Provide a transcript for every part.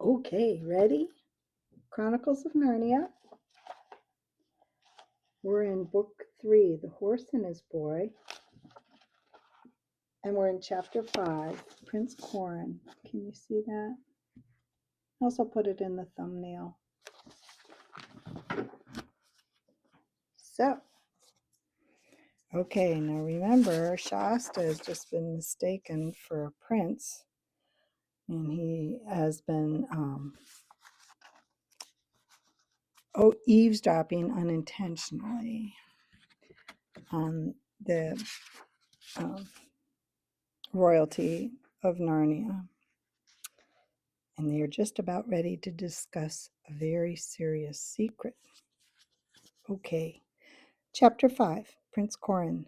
Okay, ready? Chronicles of Narnia. We're in book 3, The Horse and His Boy. And we're in chapter 5, Prince Corin. Can you see that? I also put it in the thumbnail. So, okay, now remember, Shasta has just been mistaken for a prince. And he has been eavesdropping unintentionally on the royalty of Narnia. And they are just about ready to discuss a very serious secret. Okay, chapter 5, Prince Corin.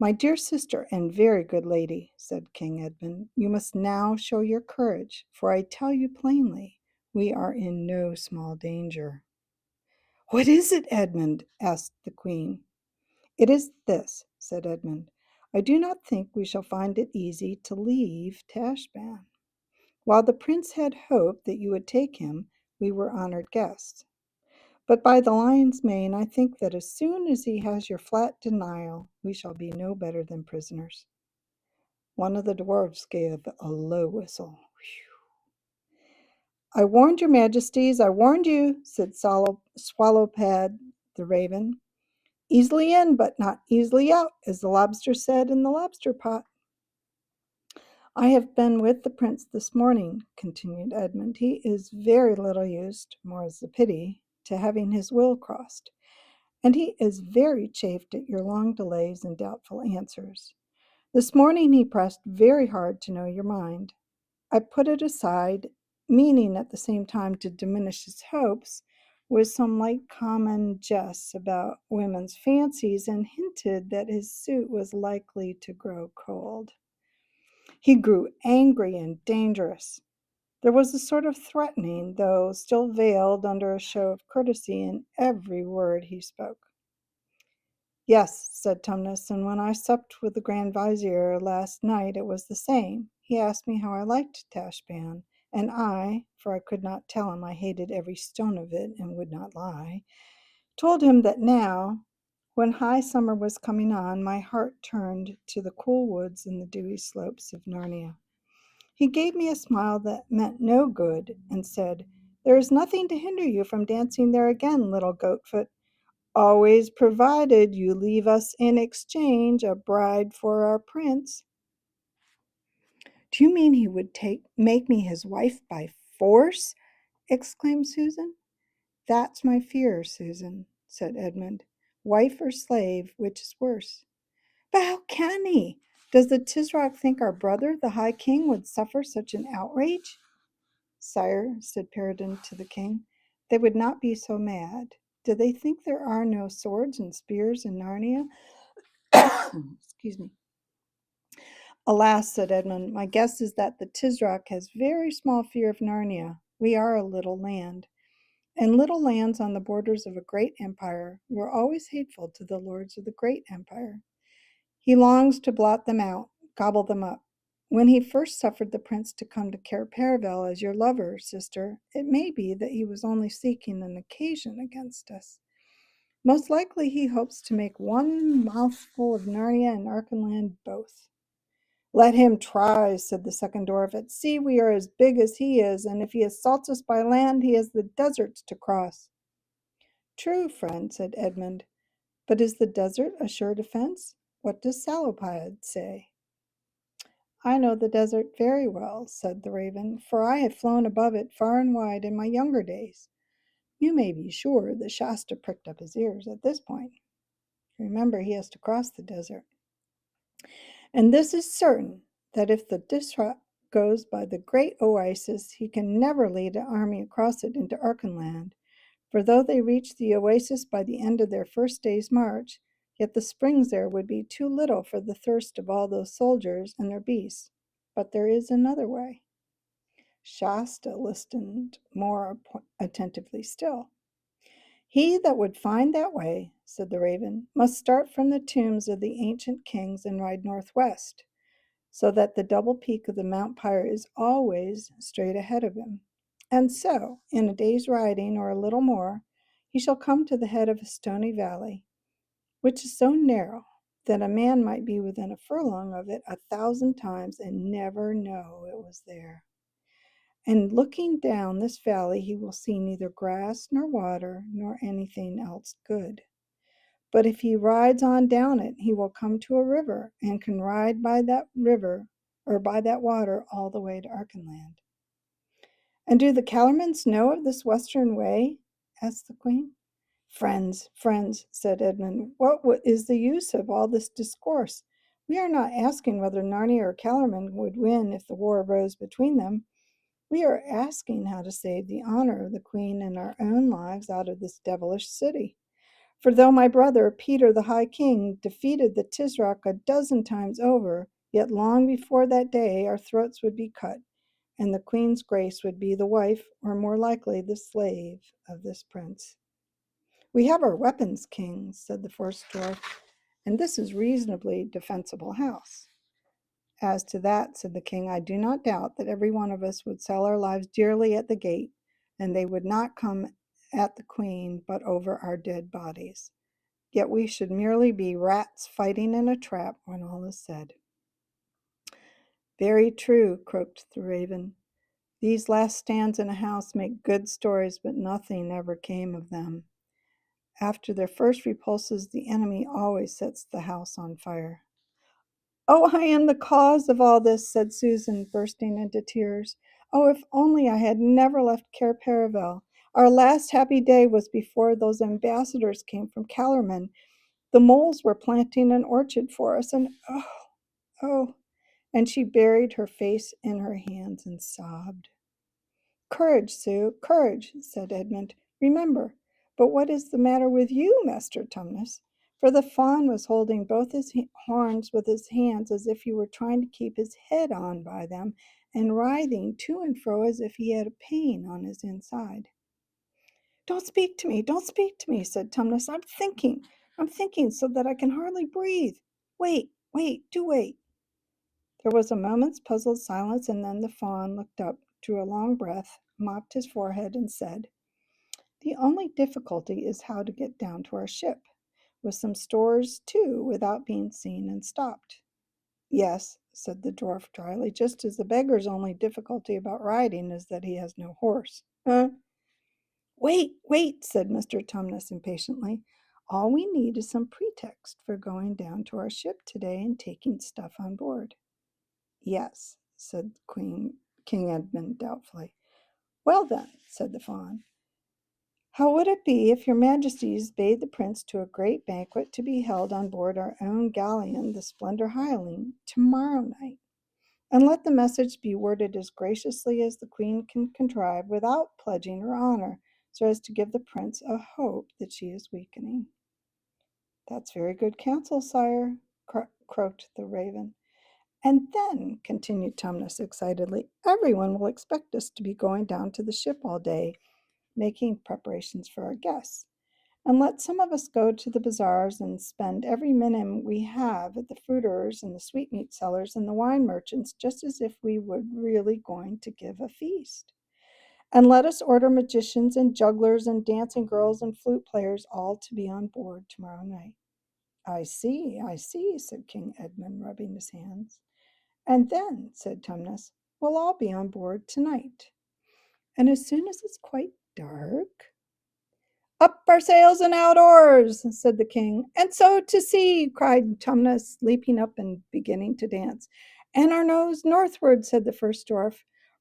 My dear sister and very good lady, said King Edmund, you must now show your courage, for I tell you plainly, we are in no small danger. What is it, Edmund? Asked the queen. It is this, said Edmund. I do not think we shall find it easy to leave Tashbaan. While the prince had hoped that you would take him, we were honored guests. But by the lion's mane, I think that as soon as he has your flat denial, we shall be no better than prisoners. One of the dwarfs gave a low whistle. I warned your majesties, I warned you, said Swallowpad the raven. Easily in, but not easily out, as the lobster said in the lobster pot. I have been with the prince this morning, continued Edmund. He is very little used, more's the pity, to having his will crossed, and he is very chafed at your long delays and doubtful answers. This morning he pressed very hard to know your mind. I put it aside, meaning at the same time to diminish his hopes, with some light common jests about women's fancies, and hinted that his suit was likely to grow cold. He grew angry and dangerous. There was a sort of threatening, though still veiled under a show of courtesy, in every word he spoke. Yes, said Tumnus, and when I supped with the Grand Vizier last night it was the same. He asked me how I liked Tashbaan, and I, for I could not tell him I hated every stone of it and would not lie, told him that now, when high summer was coming on, my heart turned to the cool woods and the dewy slopes of Narnia. He gave me a smile that meant no good, and said, There is nothing to hinder you from dancing there again, little Goatfoot, always provided you leave us in exchange a bride for our prince. Do you mean he would make me his wife by force? Exclaimed Susan. That's my fear, Susan, said Edmund. Wife or slave, which is worse? But how can he? Does the Tisroc think our brother, the High King, would suffer such an outrage? Sire, said Peregrine to the king, they would not be so mad. Do they think there are no swords and spears in Narnia? Excuse me. Alas, said Edmund, my guess is that the Tisroc has very small fear of Narnia. We are a little land, and little lands on the borders of a great empire were always hateful to the lords of the great empire. He longs to blot them out, gobble them up. When he first suffered the prince to come to Cair Paravel as your lover, sister, it may be that he was only seeking an occasion against us. Most likely he hopes to make one mouthful of Narnia and Archenland both. Let him try, said the second dwarf. At sea we are as big as he is, and if he assaults us by land, he has the deserts to cross. True, friend, said Edmund, but is the desert a sure defense? What does Salopide say? I know the desert very well, said the raven, for I have flown above it far and wide in my younger days. You may be sure that Shasta pricked up his ears at this point. Remember, he has to cross the desert. And this is certain, that if the Tisroc goes by the great oasis, he can never lead an army across it into Archenland, for though they reach the oasis by the end of their first day's march, yet the springs there would be too little for the thirst of all those soldiers and their beasts. But there is another way. Shasta listened more attentively still. He that would find that way, said the raven, must start from the tombs of the ancient kings and ride northwest, so that the double peak of the Mount Pyre is always straight ahead of him. And so, in a day's riding, or a little more, he shall come to the head of a stony valley, which is so narrow that a man might be within a furlong of it 1,000 times and never know it was there. And looking down this valley, he will see neither grass nor water nor anything else good. But if he rides on down it, he will come to a river and can ride by that river or by that water all the way to Archenland. And do the Calormans know of this western way? Asked the queen. Friends, friends, said Edmund, what is the use of all this discourse? We are not asking whether Narnia or Calormen would win if the war arose between them. We are asking how to save the honor of the queen and our own lives out of this devilish city. For though my brother, Peter the High King, defeated the Tisroc 12 times over, yet long before that day our throats would be cut, and the queen's grace would be the wife, or more likely the slave, of this prince. We have our weapons, king, said the first dwarf, and this is reasonably defensible house. As to that, said the king, I do not doubt that every one of us would sell our lives dearly at the gate, and they would not come at the queen, but over our dead bodies. Yet we should merely be rats fighting in a trap when all is said. Very true, croaked the raven. These last stands in a house make good stories, but nothing ever came of them. After their first repulses, the enemy always sets the house on fire. Oh, I am the cause of all this, said Susan, bursting into tears. Oh, if only I had never left Cair Paravel. Our last happy day was before those ambassadors came from Calormen. The moles were planting an orchard for us, and oh, and she buried her face in her hands and sobbed. Courage, Sue, courage, said Edmund. Remember, but what is the matter with you, Master Tumnus? For the fawn was holding both his horns with his hands as if he were trying to keep his head on by them, and writhing to and fro as if he had a pain on his inside. Don't speak to me, don't speak to me, said Tumnus. I'm thinking so that I can hardly breathe. Wait, do wait. There was a moment's puzzled silence, and then the fawn looked up, drew a long breath, mopped his forehead, and said, The only difficulty is how to get down to our ship, with some stores, too, without being seen and stopped. Yes, said the dwarf dryly, just as the beggar's only difficulty about riding is that he has no horse. Wait, said Mr. Tumnus impatiently. All we need is some pretext for going down to our ship today and taking stuff on board. Yes, said King Edmund doubtfully. Well then, said the fawn, how would it be if your majesties bade the prince to a great banquet to be held on board our own galleon, the Splendor Hyaline, tomorrow night? And let the message be worded as graciously as the queen can contrive without pledging her honor, so as to give the prince a hope that she is weakening. That's very good counsel, sire, croaked the raven. And then, continued Tumnus excitedly, everyone will expect us to be going down to the ship all day, making preparations for our guests. And let some of us go to the bazaars and spend every minute we have at the fruiterers and the sweetmeat sellers and the wine merchants, just as if we were really going to give a feast. And let us order magicians and jugglers and dancing girls and flute players all to be on board tomorrow night. I see, said King Edmund, rubbing his hands. And then, said Tumnus, we'll all be on board tonight. And as soon as it's quite dark, up our sails and out oars, said the king. And so to sea, cried Tumnus, leaping up and beginning to dance. And our nose northward, said the first dwarf.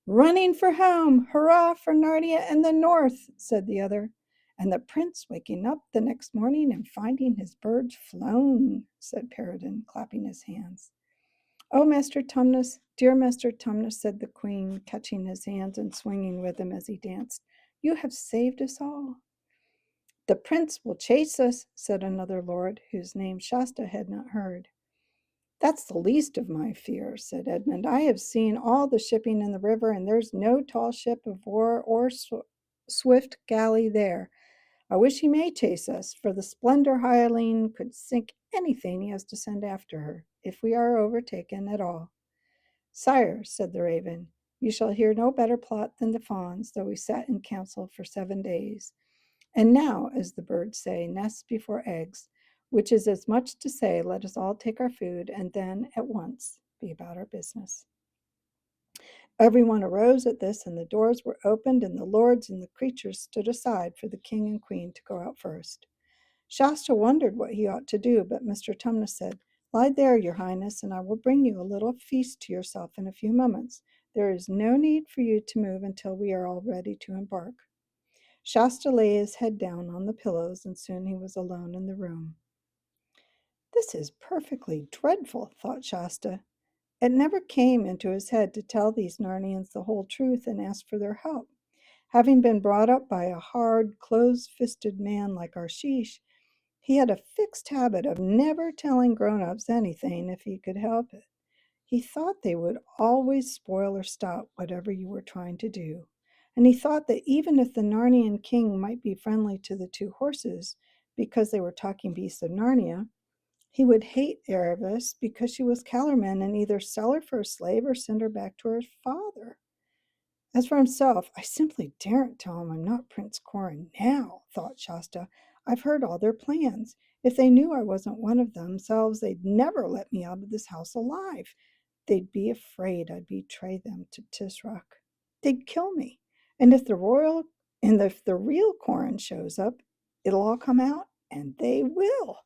Running for home, hurrah for Narnia and the north, said the other. And the prince waking up the next morning and finding his birds flown, said Peregrine, clapping his hands. Oh, Master Tumnus, dear Master Tumnus, said the queen, catching his hands and swinging with him as he danced. You have saved us all. The prince will chase us, said another lord, whose name Shasta had not heard. That's the least of my fears, said Edmund. I have seen all the shipping in the river, and there's no tall ship of war or swift galley there. I wish he may chase us, for the Splendor Hyaline could sink anything he has to send after her, if we are overtaken at all. Sire, said the raven, You shall hear no better plot than the fawn's, though we sat in council for 7 days. And now, as the birds say, nests before eggs, which is as much to say, let us all take our food and then at once be about our business. Everyone arose at this, and the doors were opened, and the lords and the creatures stood aside for the king and queen to go out first. Shasta wondered what he ought to do, but Mr. Tumnus said, Lie there, your highness, and I will bring you a little feast to yourself in a few moments. There is no need for you to move until we are all ready to embark. Shasta lay his head down on the pillows, and soon he was alone in the room. This is perfectly dreadful, thought Shasta. It never came into his head to tell these Narnians the whole truth and ask for their help. Having been brought up by a hard, close-fisted man like Arshish, he had a fixed habit of never telling grown-ups anything if he could help it. He thought they would always spoil or stop whatever you were trying to do. And he thought that even if the Narnian king might be friendly to the two horses because they were talking beasts of Narnia, he would hate Erebus because she was Kellerman and either sell her for a slave or send her back to her father. As for himself, I simply daren't tell him I'm not Prince Corin now, thought Shasta. I've heard all their plans. If they knew I wasn't one of themselves, they'd never let me out of this house alive. They'd be afraid I'd betray them to Tisroc. They'd kill me. And if the real Corin shows up, it'll all come out, and they will.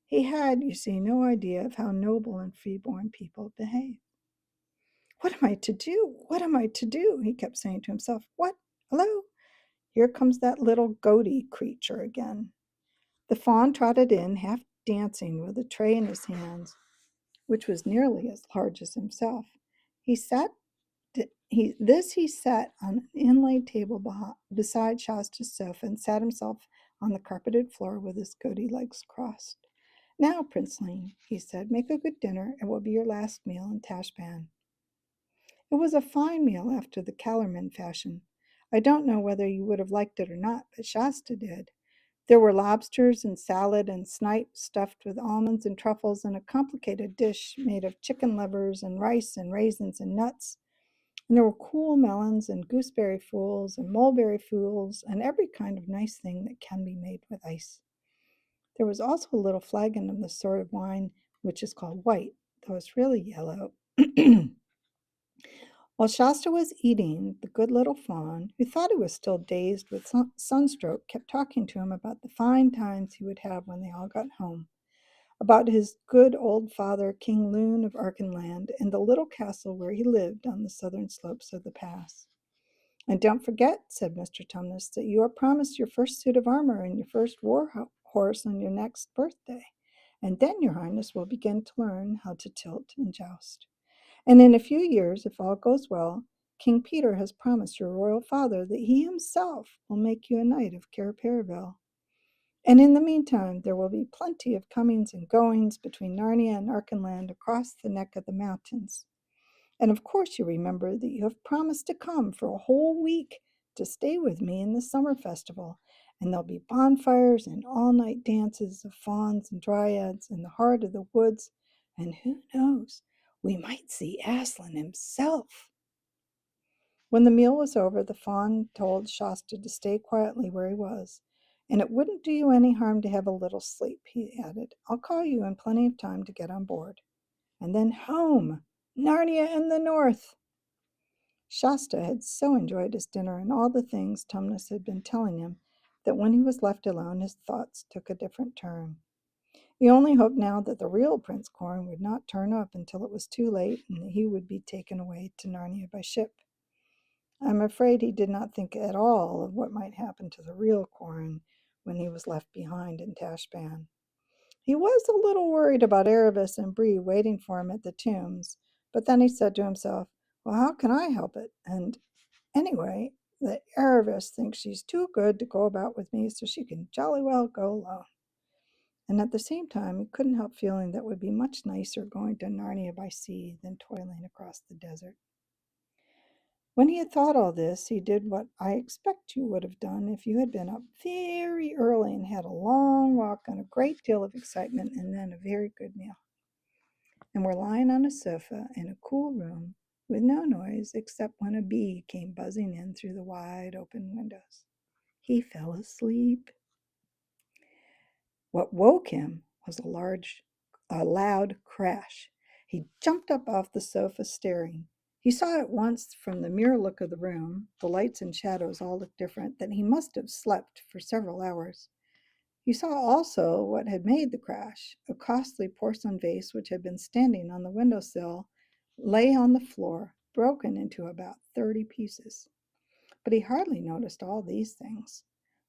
He had, you see, no idea of how noble and free-born people behave. What am I to do? What am I to do? He kept saying to himself. What? Hello? Here comes that little goaty creature again. The fawn trotted in, half dancing, with a tray in his hands, which was nearly as large as himself. He sat on an inlaid table beside Shasta's sofa and sat himself on the carpeted floor with his goaty legs crossed. Now, Princeling, he said, make a good dinner. It will be your last meal in Tashbaan. It was a fine meal after the Kellerman fashion. I don't know whether you would have liked it or not, but Shasta did. There were lobsters and salad and snipe stuffed with almonds and truffles and a complicated dish made of chicken livers and rice and raisins and nuts. And there were cool melons and gooseberry fools and mulberry fools and every kind of nice thing that can be made with ice. There was also a little flagon of the sort of wine which is called white, though it's really yellow. While Shasta was eating, the good little fawn, who thought he was still dazed with sunstroke, kept talking to him about the fine times he would have when they all got home, about his good old father, King Loon of Archenland, and the little castle where he lived on the southern slopes of the pass. And don't forget, said Mr. Tumnus, that you are promised your first suit of armor and your first horse on your next birthday. And then your highness will begin to learn how to tilt and joust. And in a few years, if all goes well, King Peter has promised your royal father that he himself will make you a knight of Cair Paravel. And in the meantime, there will be plenty of comings and goings between Narnia and Archenland across the neck of the mountains. And of course, you remember that you have promised to come for a whole week to stay with me in the summer festival. And there'll be bonfires and all-night dances of fauns and dryads in the heart of the woods. And who knows, we might see Aslan himself. When the meal was over, the fawn told Shasta to stay quietly where he was. And it wouldn't do you any harm to have a little sleep, he added. I'll call you in plenty of time to get on board. And then home! Narnia in the north! Shasta had so enjoyed his dinner and all the things Tumnus had been telling him that when he was left alone, his thoughts took a different turn. He only hoped now that the real Prince Corin would not turn up until it was too late and that he would be taken away to Narnia by ship. I'm afraid he did not think at all of what might happen to the real Corin when he was left behind in Tashbaan. He was a little worried about Erebus and Bree waiting for him at the tombs, but then he said to himself, well, how can I help it? And anyway, the Erebus thinks she's too good to go about with me, so she can jolly well go alone. And at the same time, he couldn't help feeling that it would be much nicer going to Narnia by sea than toiling across the desert. When he had thought all this, he did what I expect you would have done if you had been up very early and had a long walk and a great deal of excitement and then a very good meal, and were lying on a sofa in a cool room with no noise except when a bee came buzzing in through the wide open windows. He fell asleep. What woke him was a loud crash. He jumped up off the sofa, staring. He saw at once from the mirror look of the room, the lights and shadows all looked different, that he must have slept for several hours. He saw also what had made the crash. A costly porcelain vase which had been standing on the windowsill lay on the floor, broken into about 30 pieces. But he hardly noticed all these things.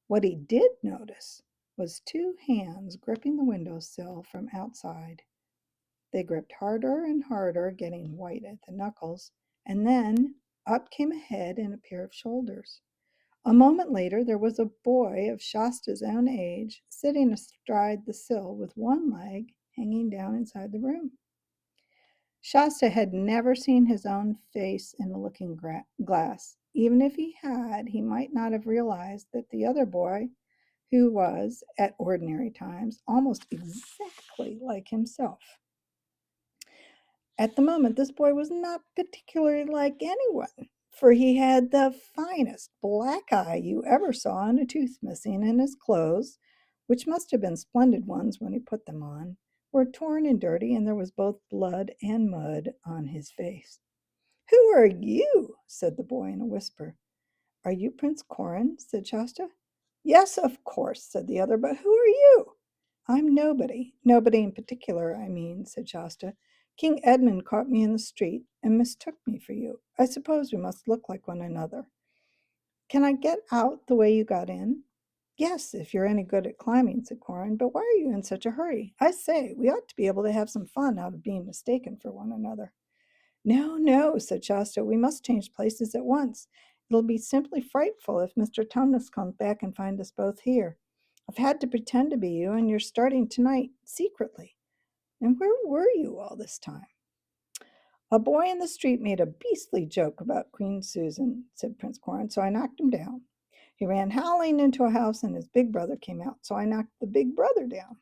What he did notice was two hands gripping the windowsill from outside. They gripped harder and harder, getting white at the knuckles, and then up came a head and a pair of shoulders. A moment later, there was a boy of Shasta's own age sitting astride the sill with one leg hanging down inside the room. Shasta had never seen his own face in a looking glass. Even if he had, he might not have realized that the other boy, who was, at ordinary times, almost exactly like himself. At the moment, this boy was not particularly like anyone, for he had the finest black eye you ever saw and a tooth missing, and his clothes, which must have been splendid ones when he put them on, were torn and dirty, and there was both blood and mud on his face. "Who are you?" said the boy in a whisper. "Are you Prince Corin?" said Shasta. "Yes, of course," said the other, "but who are you?" "I'm nobody. Nobody in particular, I mean," said Shasta. "King Edmund caught me in the street and mistook me for you. I suppose we must look like one another. Can I get out the way you got in?" "Yes, if you're any good at climbing," said Corin. "But why are you in such a hurry? I say, we ought to be able to have some fun out of being mistaken for one another." "No, no," said Shasta. "We must change places at once. It'll be simply frightful if Mr. Tumnus comes back and finds us both here. I've had to pretend to be you, and you're starting tonight secretly. And where were you all this time?" "A boy in the street made a beastly joke about Queen Susan," said Prince Corin, "so I knocked him down. He ran howling into a house, and his big brother came out, so I knocked the big brother down.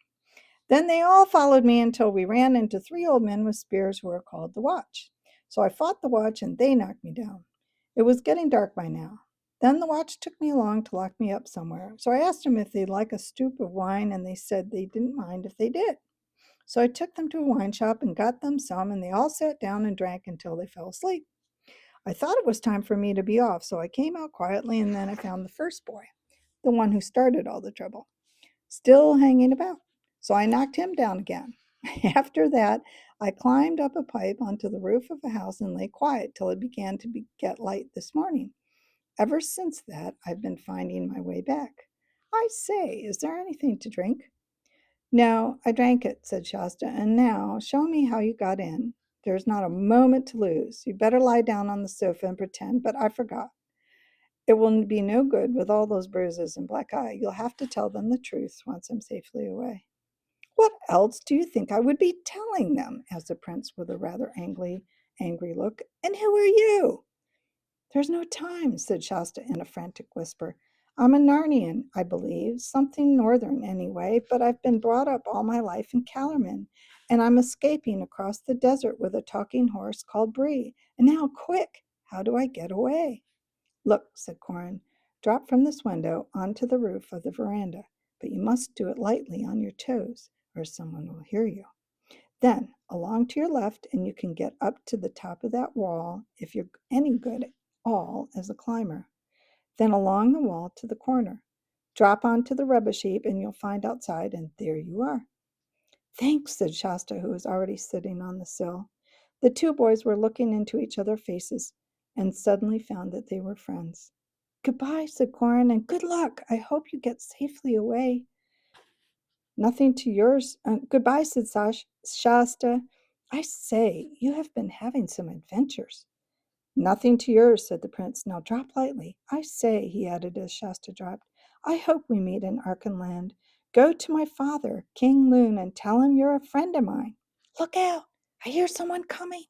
Then they all followed me until we ran into 3 old men with spears who are called the Watch. So I fought the Watch, and they knocked me down. It was getting dark by now. Then the Watch took me along to lock me up somewhere. So I asked them if they'd like a stoup of wine, and they said they didn't mind if they did. So I took them to a wine shop and got them some, and they all sat down and drank until they fell asleep. I thought it was time for me to be off, so I came out quietly, and then I found the first boy, the one who started all the trouble, still hanging about. So I knocked him down again. After that, I climbed up a pipe onto the roof of a house and lay quiet till it began to get light this morning. Ever since that, I've been finding my way back. I say, is there anything to drink?" "No, I drank it," said Shasta. "And now show me how you got in. There's not a moment to lose. You'd better lie down on the sofa and pretend, but I forgot. It will be no good with all those bruises and black eye. You'll have to tell them the truth once I'm safely away." "What else do you think I would be telling them?" asked the prince with a rather angry look. "And who are you?" "There's no time," said Shasta in a frantic whisper. "I'm a Narnian, I believe, something northern anyway, but I've been brought up all my life in Calormen, and I'm escaping across the desert with a talking horse called Bree. And now, quick, how do I get away?" "Look," said Corin, "drop from this window onto the roof of the veranda, but you must do it lightly on your toes, or someone will hear you. Then along to your left, and you can get up to the top of that wall if you're any good at all as a climber. Then along the wall to the corner. Drop onto the rubbish heap, and you'll find outside, and there you are." "Thanks," said Shasta, who was already sitting on the sill. The two boys were looking into each other's faces and suddenly found that they were friends. "Goodbye," said Corin, "and good luck. I hope you get safely away." "Nothing to yours." "Goodbye," said Shasta. "I say, you have been having some adventures." "Nothing to yours," said the prince. "Now drop lightly. I say," he added as Shasta dropped, "I hope we meet in Archenland. Go to my father, King Loon, and tell him you're a friend of mine. Look out! I hear someone coming."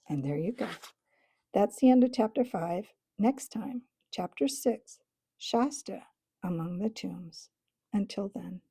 And there you go. That's the end of chapter 5. Next time, chapter 6, Shasta among the tombs. Until then.